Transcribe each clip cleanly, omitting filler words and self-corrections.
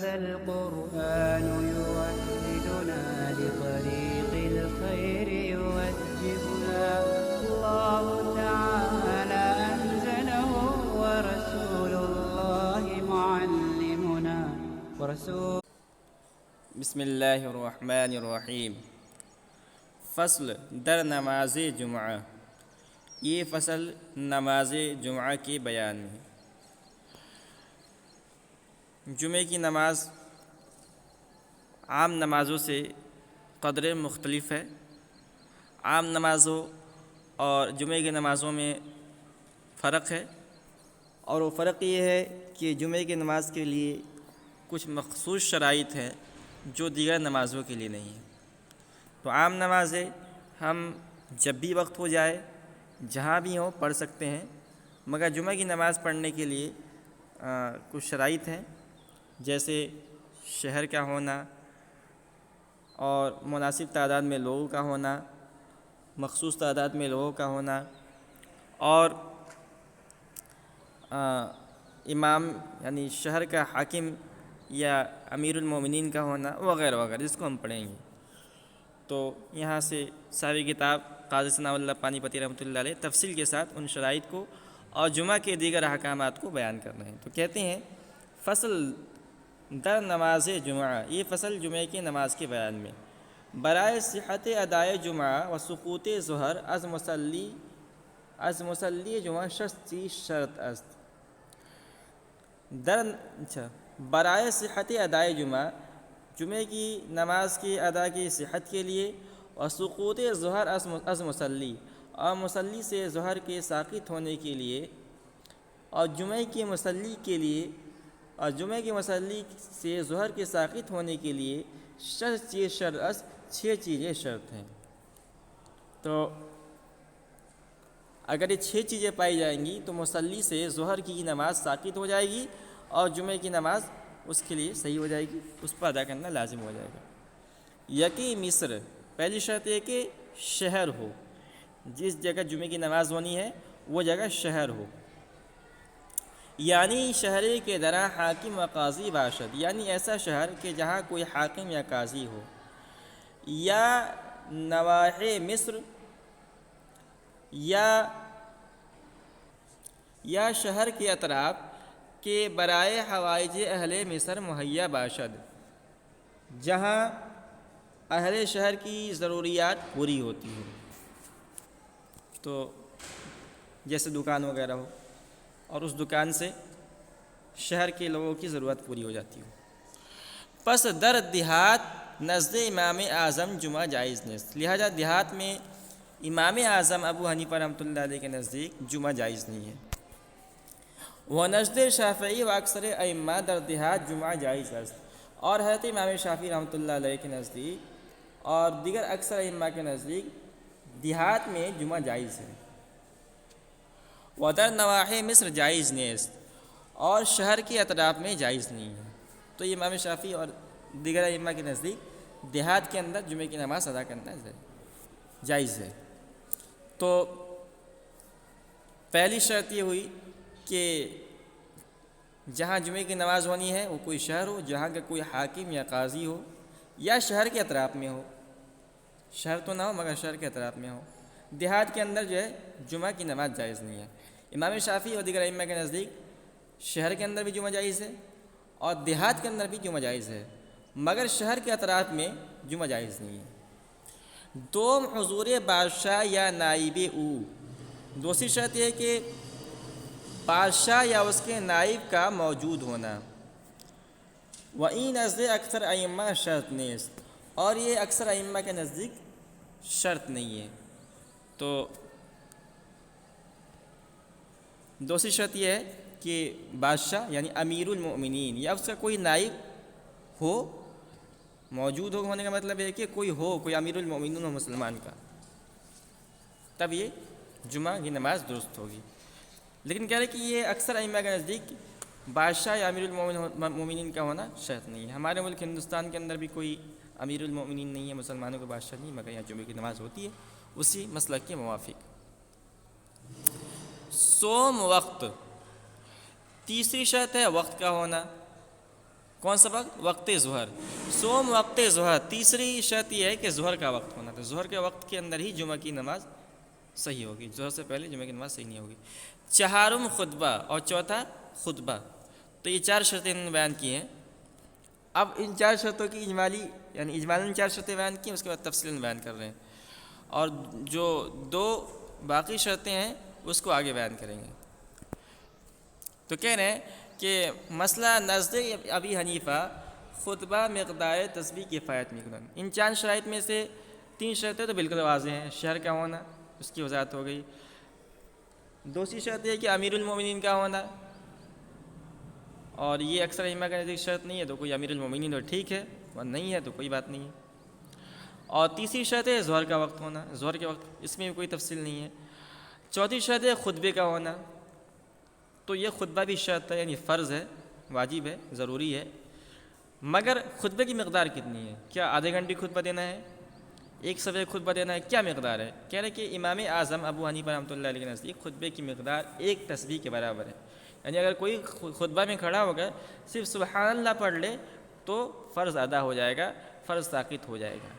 هذا القرآن يوحدنا لطريق الخير يوجهنا الله تعالى أنزله ورسول الله معلمنا بسم اللہ الرحمن الرحیم۔ فصل در نماز جمعہ، یہ فصل نماز جمعہ کے بیان میں۔ جمعہ کی نماز عام نمازوں سے قدر مختلف ہے۔ عام نمازوں اور جمعہ کی نمازوں میں فرق ہے، اور وہ فرق یہ ہے کہ جمعہ کی نماز کے لیے کچھ مخصوص شرائط ہیں جو دیگر نمازوں کے لیے نہیں ہیں۔ تو عام نمازیں ہم جب بھی وقت ہو جائے جہاں بھی ہوں پڑھ سکتے ہیں، مگر جمعہ کی نماز پڑھنے کے لیے کچھ شرائط ہیں، جیسے شہر کا ہونا اور مناسب تعداد میں لوگوں کا ہونا، مخصوص تعداد میں لوگوں کا ہونا، اور امام یعنی شہر کا حاکم یا امیر المومنین کا ہونا، وغیرہ وغیرہ، جس کو ہم پڑھیں گے۔ تو یہاں سے ساری کتاب قاضی ثناء اللہ پانی پتی رحمۃ اللہ علیہ تفصیل کے ساتھ ان شرائط کو اور جمعہ کے دیگر احکامات کو بیان کر رہے ہیں۔ تو کہتے ہیں فصل در نماز جمعہ، یہ فصل جمعہ کی نماز کے بیان میں۔ برائے صحت ادائے جمعہ و سقوط ظہر از مسلی جمعہ شخصی شرط است۔ برائے صحت ادائے جمعہ، جمعہ کی نماز کی ادا کی صحت کے لیے، اور سقوط ظہر از مسلی، اور مسلی سے ظہر کے ساقط ہونے کے لیے، اور جمعہ کی مسلی کے لیے، اور جمعہ کی مسلی سے ظہر کے ساقط ہونے کے لیے چھ چیزیں شرط ہیں۔ تو اگر یہ 6 چیزیں پائی جائیں گی تو مسلی سے ظہر کی نماز ساقط ہو جائے گی، اور جمعہ کی نماز اس کے لیے صحیح ہو جائے گی، اس پر ادا کرنا لازم ہو جائے گا۔ یکی مصر، پہلی شرط یہ کہ شہر ہو، جس جگہ جمعہ کی نماز ہونی ہے وہ جگہ شہر ہو، یعنی شہری کے درا حاکم و قاضی باشد، یعنی ایسا شہر کہ جہاں کوئی حاکم یا قاضی ہو، یا نواحِ مصر، یا شہر کے اطراف کہ برائے حوائج اہل مصر مہیا باشد، جہاں اہل شہر کی ضروریات پوری ہوتی ہوں۔ تو جیسے دکان وغیرہ ہو اور اس دکان سے شہر کے لوگوں کی ضرورت پوری ہو جاتی ہو۔ پس در دیہات نزد امام اعظم جمعہ جائز نیست، لہذا دیہات میں امام اعظم ابو حنیفہ رحمۃ اللہ علیہ کے نزدیک جمعہ جائز نہیں ہے۔ وہ نزد شافعی و اکثر ائمہ در دیہات جمعہ جائز است، اور حضرت امام شافعی رحمۃ اللہ علیہ کے نزدیک اور دیگر اکثر ائمہ کے نزدیک دیہات میں جمعہ جائز ہے۔ و در نواحِ مصر جائز نیست، اور شہر کے اطراف میں جائز نہیں ہے۔ تو یہ امام شافعی اور دیگر ائمہ کے نزدیک دیہات کے اندر جمعہ کی نماز ادا کرنا جائز ہے۔ تو پہلی شرط یہ ہوئی کہ جہاں جمعہ کی نماز ہونی ہے وہ کوئی شہر ہو جہاں کا کوئی حاکم یا قاضی ہو، یا شہر کے اطراف میں ہو، شہر تو نہ ہو مگر شہر کے اطراف میں ہو۔ دیہات کے اندر جو ہے جمعہ کی نماز جائز نہیں ہے۔ امام شافعی اور دیگر ائمہ کے نزدیک شہر کے اندر بھی جمعہ جائز ہے اور دیہات کے اندر بھی جمعہ جائز ہے، مگر شہر کے اطراف میں جمعہ جائز نہیں ہے۔ دوم حضور بادشاہ یا نائب او، دوسری شرط یہ کہ بادشاہ یا اس کے نائب کا موجود ہونا۔ وَإِن نزد اکثر ائمہ شرط نیست، اور یہ اکثر ائمہ کے نزدیک شرط نہیں ہے۔ تو دوسری شرط یہ ہے کہ بادشاہ یعنی امیر المؤمنین یا اس کا کوئی نائب ہو، موجود ہونے کا مطلب ہے کہ کوئی امیر المؤمنین ہو مسلمان کا، تب یہ جمعہ کی نماز درست ہوگی۔ لیکن کہہ رہے کہ یہ اکثر ائمہ کے نزدیک بادشاہ یا امیر المؤمنین کا ہونا شرط نہیں ہے۔ ہمارے ملک ہندوستان کے اندر بھی کوئی امیر المؤمنین نہیں ہے، مسلمانوں کے بادشاہ نہیں، مگر یہاں جمعہ کی نماز ہوتی ہے اسی مسلک کے موافق۔ صوم وقت، تیسری شرط ہے وقت کا ہونا۔ کون سا وقت؟ وقت ظہر، صوم وقت ظہر۔ تیسری شرط یہ ہے کہ ظہر کا وقت ہونا، تو ظہر کے وقت کے اندر ہی جمعہ کی نماز صحیح ہوگی، ظہر سے پہلے جمعہ کی نماز صحیح نہیں ہوگی۔ چہارم خطبہ اور چوتھا خطبہ، تو یہ 4 شرطیں انہوں نے بیان کی ہیں۔ اب ان 4 شرطوں کی اجمالاً 4 شرطیں بیان کی ہیں، اس کے بعد تفصیلاً بیان کر رہے ہیں، اور جو 2 باقی شرطیں ہیں اس کو آگے بیان کریں گے۔ تو کہہ رہے ہیں کہ مسئلہ نزد ابی حنیفہ خطبہ مقدار تسبیح کفایت مقدار، ان 4 شرائط میں سے 3 شرطیں تو بالکل واضح ہیں، شہر کا ہونا اس کی وضاحت ہو گئی، دوسری شرط یہ کہ امیر المومنین کا ہونا، اور یہ اکثر ائمہ کا نزدیک شرط نہیں ہے، تو کوئی امیر المومنین تو ٹھیک ہے، اور نہیں ہے تو کوئی بات نہیں ہے، اور تیسری شرط ہے ظہر کا وقت ہونا، ظہر کے وقت اس میں بھی کوئی تفصیل نہیں ہے، چوتھی شرط ہے خطبے کا ہونا، تو یہ خطبہ بھی شرط ہے، یعنی فرض ہے، واجب ہے، ضروری ہے، مگر خطبے کی مقدار کتنی ہے؟ کیا آدھے گھنٹے خطبہ دینا ہے، 1 صفحے خطبہ دینا ہے، کیا مقدار ہے؟ کہہ رہے کہ امام اعظم ابو حنیفہ رحمۃ اللہ علیہ کے نزدیک خطبے کی مقدار 1 تسبیح کے برابر ہے، یعنی اگر کوئی خطبہ میں کھڑا ہو کر صرف سبحان اللہ پڑھ لے تو فرض ادا ہو جائے گا، فرض ساقط ہو جائے گا۔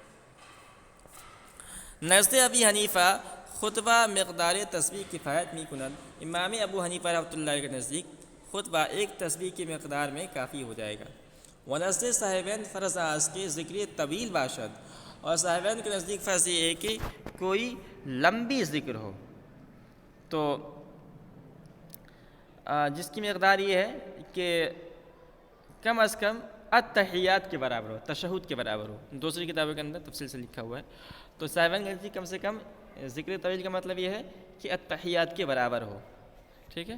نزد ابی حنیفہ خطبہ مقدار تسبیح کفایت می کند، امام ابو حنیفہ رحمۃ اللہ علیہ کے نزدیک خطبہ 1 تسبیح کی مقدار میں کافی ہو جائے گا۔ ونزد صاحبین فرض آز کے ذکر طویل باشد، اور صاحبین کے نزدیک فرض یہ ہے کہ کوئی لمبی ذکر ہو، تو جس کی مقدار یہ ہے کہ کم از کم التحیات کے برابر ہو، تشہد کے برابر ہو، دوسری کتابوں کے اندر تفصیل سے لکھا ہوا ہے، تو صاحبین کے نزدیک کم سے کم ذکر طویل کا مطلب یہ ہے کہ التحیات کے برابر ہو، ٹھیک ہے۔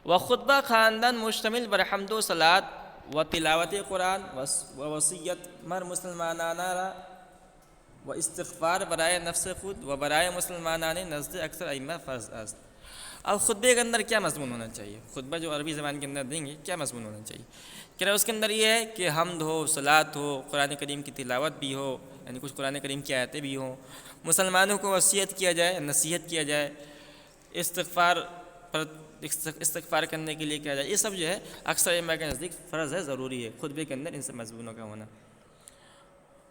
و خطبہ خاندان مشتمل بر حمد و صلات و تلاوت قرآن و وصیت مر مسلمانانہ را و استغفار برائے نفس خود و برائے مسلمانان نزد اکثر ائمہ فرض است۔ اب خطبے کے اندر کیا مضمون ہونا چاہیے؟ خطبہ جو عربی زبان کے اندر دیں گے کیا مضمون ہونا چاہیے؟ کہ اس کے اندر یہ ہے کہ حمد ہو، صلات ہو، قرآن کریم کی تلاوت بھی ہو، یعنی کچھ قرآن کریم کی آیتیں بھی ہوں، مسلمانوں کو وصیت کیا جائے، نصیحت کیا جائے، استغفار کرنے کے لیے کیا جائے، یہ سب جو ہے اکثر ائمہ کے نزدیک فرض ہے، ضروری ہے خطبے کے اندر ان سب مضمونوں کا ہونا۔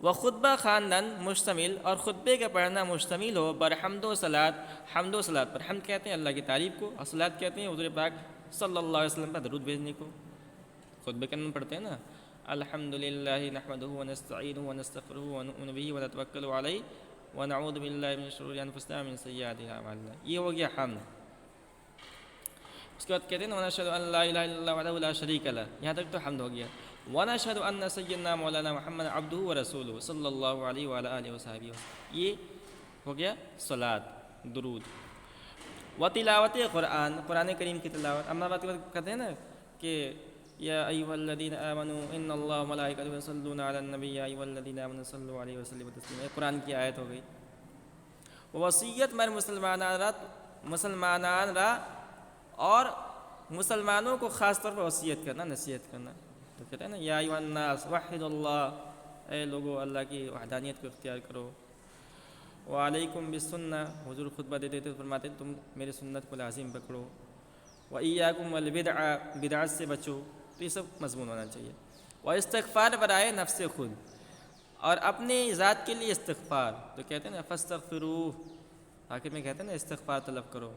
وہ خطبہ خاندان مشتمل، اور خطبے کا پڑھنا مشتمل ہو بر حمد و صلات، حمد و صلات پر، حمد کہتے ہیں اللہ کی تعریف کو، اور صلات کہتے ہیں حضور پاک صلی اللہ علیہ وسلم پر درود بھیجنے کو، خطبے کے اندر پڑھتے ہیں نا، الحمدللہ نحمدہ ونستعینہ ونستغفرہ ونؤمن بہ ونتوکل علیہ ونعوذ باللہ من شرور انفسنا ومن سیئات اعمالنا، یہ ہو گیا حمد۔ اس کے بعد کہتے ہیں ونشہد ان لا الہ الا اللہ وحدہ لا شریک لہ، یہاں تک تو حمد ہو گیا۔ ونشہد ان سیدنا مولانا محمد عبدہ ورسولہ صلی اللہ علیہ وعلی آلہ وصحبہ، یہ ہو گیا صلات، درود۔ و تلاوت قرآن، قرآن کریم کی تلاوت، اما بات کہتے ہیں نا کہ یا ایھا الذین آمنوا ان اللہ وملائکتہ یصلون علی النبی یا ایھا الذین آمنوا صلوا علیہ وسلموا تسلیما، یہ قرآن کی آیت ہو گئی۔ وصیت مر مسلمانان را، اور مسلمانوں کو خاص طور پر وصیت کرنا، نصیحت کرنا، تو کہتے ہیں نا یا ایھا الناس وحدوا اللہ، اے لوگو اللہ کی وحدانیت کو اختیار کرو۔ وعلیکم بالسنہ، حضور خطبہ دیتے تھے فرماتے تم میری سنت کو لازم پکڑو۔ وایاکم والبدع، بدعت سے بچو، تو یہ سب مضمون ہونا چاہیے۔ و استغفار برائے نفس خود، اور اپنی ذات کے لیے استغفار، تو کہتے ہیں نا فاستغفروہ، آخر میں کہتے ہیں نا استغفار طلب کرو۔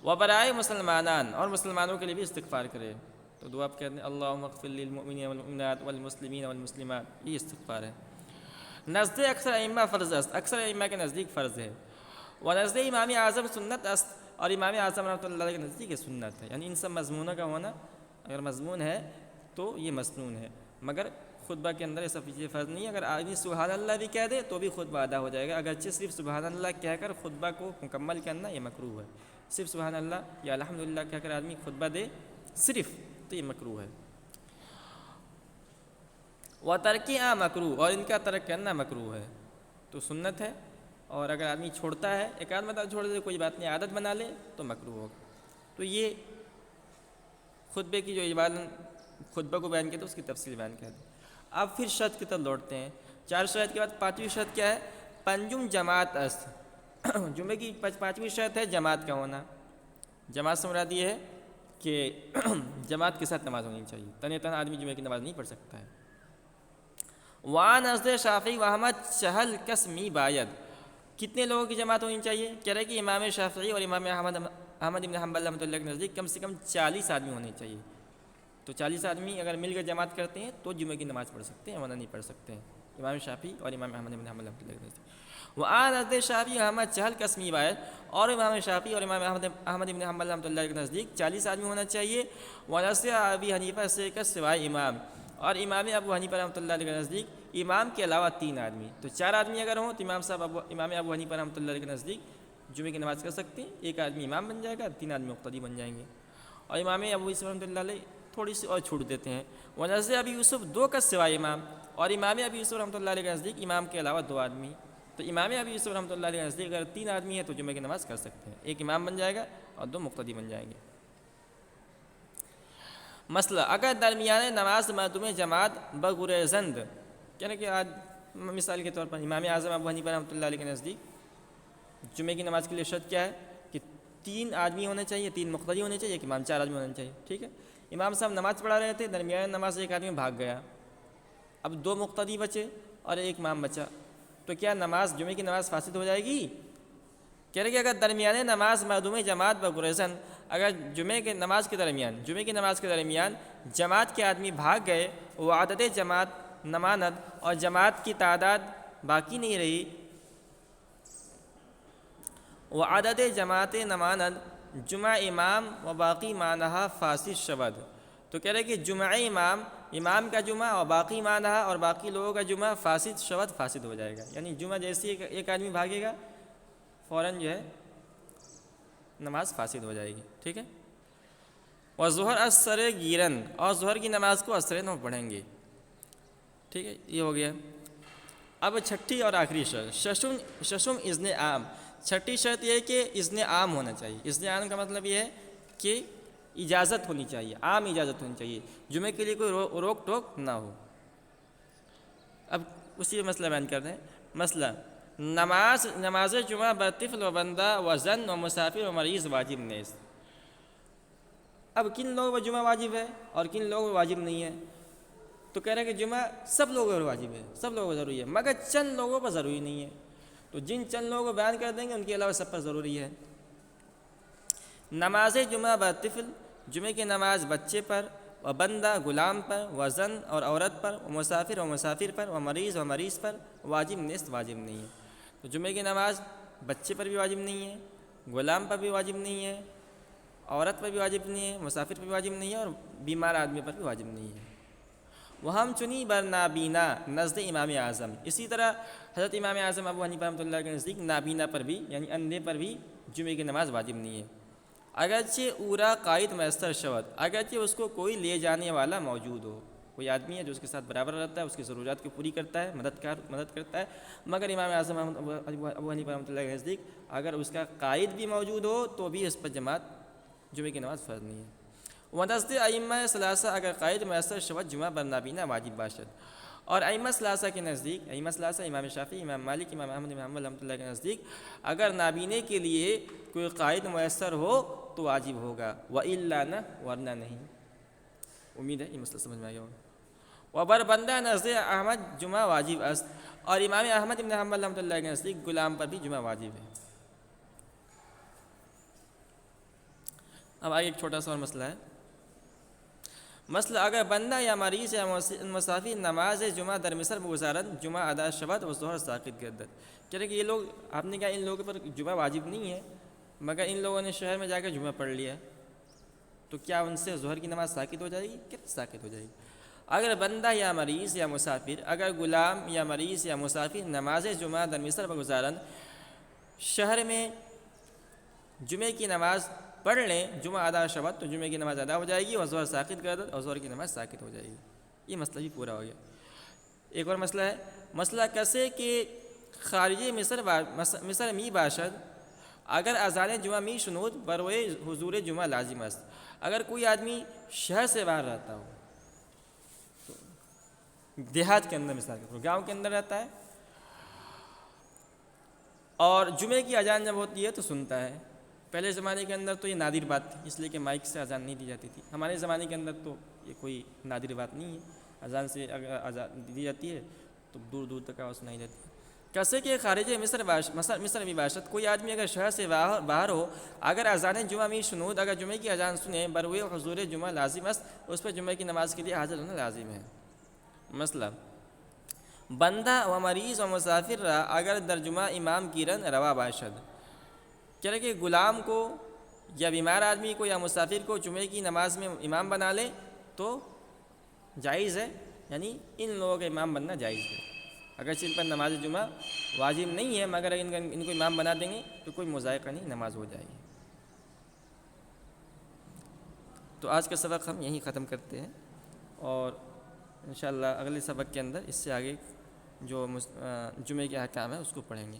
و برائے مسلمانان، اور مسلمانوں کے لیے بھی استغفار کرے، تو دعا آپ کہتے ہیں اللہم اغفر للمؤمنین والمؤمنات والمسلمین والمسلمات، یہ استغفار ہے۔ نزد اکثر ائمہ فرض است، اکثر ائمہ کے نزدیک فرض ہے۔ و نزد امام اعظم سنت است، اور امام اعظم رحمۃ اللہ علیہ کے نزدیک یہ سنت ہے، یعنی ان سب مضمونوں کا ہونا، اگر مضمون ہے تو یہ مسنون ہے، مگر خطبہ کے اندر یہ سب چیزیں فرض نہیں ہے۔ اگر آدمی سبحان اللہ بھی کہہ دے تو بھی خطبہ ادا ہو جائے گا، اگرچہ صرف سبحان اللہ کہہ کر خطبہ کو مکمل کرنا یہ مکروہ ہے، صرف سبحان اللہ یا الحمدللہ کہہ کر آدمی خطبہ دے صرف، تو یہ مکروہ ہے۔ و ترک مکروہ، اور ان کا ترک کرنا مکروہ ہے، تو سنت ہے، اور اگر آدمی چھوڑتا ہے، ایک آدھ مرتبہ چھوڑ دے کوئی بات نہیں، عادت بنا لے تو مکروہ ہوگا۔ تو یہ خطبے کی جو خطبہ کو بیان کیا تھا اس کی تفصیل بیان کیا تھی۔ اب پھر شرط کی طرف لوٹتے ہیں، 4 شرط کے بعد 5ویں شرط کیا ہے؟ پنجم جماعت است، جمعے کی 5ویں شرط ہے جماعت کا ہونا، جماعت سے مراد یہ ہے کہ جماعت کے ساتھ نماز ہونی چاہیے، تنہا آدمی جمعے کی نماز نہیں پڑھ سکتا ہے۔ وعن نزد شافعی و احمد چہل قسمی باید، کتنے لوگوں کی جماعت ہونی چاہیے؟ کہہ رہے کہ امام شافعی اور امام احمد بن حنبل رحمۃ اللہ کے نزدیک کم سے کم 40 آدمی ہونے چاہیے۔ تو 40 آدمی اگر مل کر جماعت کرتے ہیں تو جمعے کی نماز پڑھ سکتے ہیں، ورنہ نہیں پڑھ سکتے ہیں، امام شافعی اور امام احمد بن حنبل رحمۃ اللہ کے نزدیک۔ وعن نزد شافعی احمد چہل قسمی باید، اور امام شافعی اور امام احمد بن حنبل رحمۃ اللہ کے نزدیک 40 آدمی ہونا چاہیے۔ ونزد ابی حنیفہ سے کا سوائے امام، اور امام ابو حنیفہ رحمۃ اللہ علیہ کے نزدیک امام کے علاوہ 3 آدمی، تو 4 آدمی اگر ہوں تو امام ابو حنیفہ رحمۃ اللہ علیہ کے نزدیک جمعے کی نماز کر سکتے ہیں، 1 آدمی امام بن جائے گا، 3 آدمی مقتدی بن جائیں گے۔ اور امام ابو یوسف رحمۃ اللہ علیہ تھوڑی سی اور چھوٹ دیتے ہیں، ونزد ابی یوسف 2 کا سوائے امام، اور امام ابی یوسف رحمۃ اللہ علیہ کے نزدیک امام کے علاوہ 2 آدمی، تو امام ابی یوسف رحمۃ اللہ علیہ کے نزدیک اگر 3 آدمی ہیں تو جمعے کی نماز کر سکتے ہیں، 1 امام بن جائے گا اور 2 مقتدی بن جائیں گے۔ مسئلہ اگر درمیان نماز مردم جماعت بغرزند، یعنی کہ آج مثال کے طور پر امام اعظم ابو حنیفہ رحمۃ اللہ علیہ کے نزدیک جمعے کی نماز کے لیے شرط کیا ہے کہ 3 آدمی ہونے چاہیے، 3 مقتدی ہونے چاہیے، 1 امام، 4 آدمی ہونے چاہیے، ٹھیک ہے۔ امام صاحب نماز پڑھا رہے تھے، درمیان نماز 1 آدمی بھاگ گیا، اب 2 مقتدی بچے اور 1 امام بچا، تو کیا نماز جمعے کی نماز فاسد ہو جائے گی؟ کہہ رہے کہ اگر درمیان نماز مردم جماعت بغرزن، اگر جمعے کی نماز کے درمیان جماعت کے آدمی بھاگ گئے، وہ عدد جماعت نماند، اور جماعت کی تعداد باقی نہیں رہی، وہ عدد جماعت نماند جمعہ امام و باقی مانہا فاسد شود، تو کہہ رہے کہ جمعہ امام کا جمعہ اور باقی مانہا اور باقی لوگوں کا جمعہ فاسد شود، فاسد ہو جائے گا، یعنی جمعہ جیسے 1 آدمی بھاگے گا فوراً جو ہے نماز فاسد ہو جائے گی، ٹھیک ہے۔ اور ظہر اثر گیرن، اور ظہر کی نماز کو اثر نو پڑھیں گے، ٹھیک ہے، یہ ہو گیا۔ اب چھٹی اور آخری شرط، ششم اذن عام، چھٹی شرط یہ ہے کہ اذن عام ہونا چاہیے۔ اذن عام کا مطلب یہ ہے کہ اجازت ہونی چاہیے، عام اجازت ہونی چاہیے، جمعے کے لیے کوئی روک ٹوک نہ ہو۔ اب اسی مسئلہ بیان کر رہے ہیں۔ مسئلہ نماز جمعہ برطفل و بندہ و زن و مسافر و مریض واجب نیز، اب کن لوگوں پر جمعہ واجب ہے اور کن لوگوں پر واجب نہیں ہے؟ تو کہہ رہے ہیں کہ جمعہ سب لوگوں پر واجب ہے، سب لوگوں پر ضروری ہے، مگر چند لوگوں پر ضروری نہیں ہے، تو جن چند لوگوں کو بیان کر دیں گے ان کے علاوہ سب پر ضروری ہے۔ نماز جمعہ برطفل، جمعے کی نماز بچے پر، و بندہ غلام پر، و زن اور عورت پر، و مسافر پر، و مریض پر واجب نیست، واجب نہیں ہے۔ تو جمعے کی نماز بچے پر بھی واجب نہیں ہے، غلام پر بھی واجب نہیں ہے، عورت پر بھی واجب نہیں ہے، مسافر پر بھی واجب نہیں ہے، اور بیمار آدمی پر بھی واجب نہیں ہے۔ وہ ہم چنی بر نابینا نزد امام اعظم، اسی طرح حضرت امام اعظم ابو حنیفہ رحمۃ اللہ کے نزدیک نابینا پر بھی یعنی اندھے پر بھی جمعے کی نماز واجب نہیں ہے، اگرچہ اورا قائد میسر شود، اگرچہ اس کو کوئی لے جانے والا موجود ہو، کوئی آدمی ہے جو اس کے ساتھ برابر رہتا ہے، اس کی ضروریات کو پوری کرتا ہے، مدد کرتا ہے، مگر امام اعظم ابو حنیفہ رحمۃ اللہ کے نزدیک اگر اس کا قائد بھی موجود ہو تو بھی اس پر جمعے کی نماز فرض نہیں ہے۔ ونزد ائمہ ثلاثہ، اگر قائد میسر شود جمعہ بر نابینا واجب باشد، اور ائمہ ثلاثہ کے نزدیک، ائمہ ثلاثہ امام شافعی، امام مالک، امام احمد بن حنبل رحمۃ اللہ کے نزدیک اگر نابینے کے لیے کوئی قائد میسر ہو تو واجب ہوگا، وَإِلَّا نہ، ورنہ نہیں۔ امید ہے یہ مسئلہ سمجھ میں آ گیا ہوگا۔ وبر بندہ نزد احمد جمعہ واجب است، اور امام احمد بن حنبل رحمۃ اللہ کے نزدیک غلام پر بھی جمعہ واجب ہے۔ اب آگے ایک چھوٹا سا اور مسئلہ ہے۔ مسئلہ اگر بندہ یا مریض یا مسافر نماز جمعہ در مصر بگزارن جمعہ ادا شود و ظہر ساقط گردد، کہہ رہے کہ یہ لوگ، آپ نے کہا ان لوگوں پر جمعہ واجب نہیں ہے، مگر ان لوگوں نے شہر میں جا کر جمعہ پڑھ لیا، تو کیا ان سے ظہر کی نماز ساقط ہو جائے گی؟ کتنی ساقط ہو جائے گی؟ اگر بندہ یا مریض یا مسافر، اگر غلام یا مریض یا مسافر نماز جمعہ در مصر بگزارن، شہر میں جمعے کی نماز پڑھ لیں، جمعہ ادا شود تو جمعے کی نماز ادا ہو جائے گی، اور ظہر ساقط گردد، اور ظہر کی نماز ساقط ہو جائے گی۔ یہ مسئلہ بھی پورا ہو گیا۔ ایک اور مسئلہ ہے، مسئلہ کیسے کہ خارج مصر می باشد، اگر اذان جمعہ می شنود بروئے حضور جمعہ لازم است، اگر کوئی آدمی شہر سے باہر رہتا ہو، دیہات کے اندر، مثال کے طور پر گاؤں کے اندر رہتا ہے، اور جمعے کی اذان جب ہوتی ہے تو سنتا ہے، پہلے زمانے کے اندر تو یہ نادر بات تھی، اس لیے کہ مائک سے اذان نہیں دی جاتی تھی. ہمارے زمانے کے اندر تو یہ کوئی نادر بات نہیں ہے. اذان سے اگر اذان دی جاتی ہے تو دور دور تک آواز سنائی دیتی ہے. کیسے کہ خارج مصر بھی باشد کوئی آدمی اگر شہر سے باہر ہو، اگر اذان جمعہ میں شنود اگر جمعے کی اذان سنے بروئے حضور جمعہ لازم است، اس پر جمعہ کی نماز کے لیے حاضر ہونا لازم ہے. مسئلہ بندہ و مریض و مسافر را اگر در جمعہ امام گیرن روا باشد. کہہ رہے کہ غلام کو یا بیمار آدمی کو یا مسافر کو جمعے کی نماز میں امام بنا لے تو جائز ہے، یعنی ان لوگوں کا امام بننا جائز ہے. اگرچہ ان پر نماز جمعہ واجب نہیں ہے مگر ان کو امام بنا دیں گے تو کوئی مذائقہ نہیں، نماز ہو جائے گی. تو آج کا سبق ہم یہیں ختم کرتے ہیں، اور انشاءاللہ اگلے سبق کے اندر اس سے آگے جو جمعے کے احکام ہیں اس کو پڑھیں گے.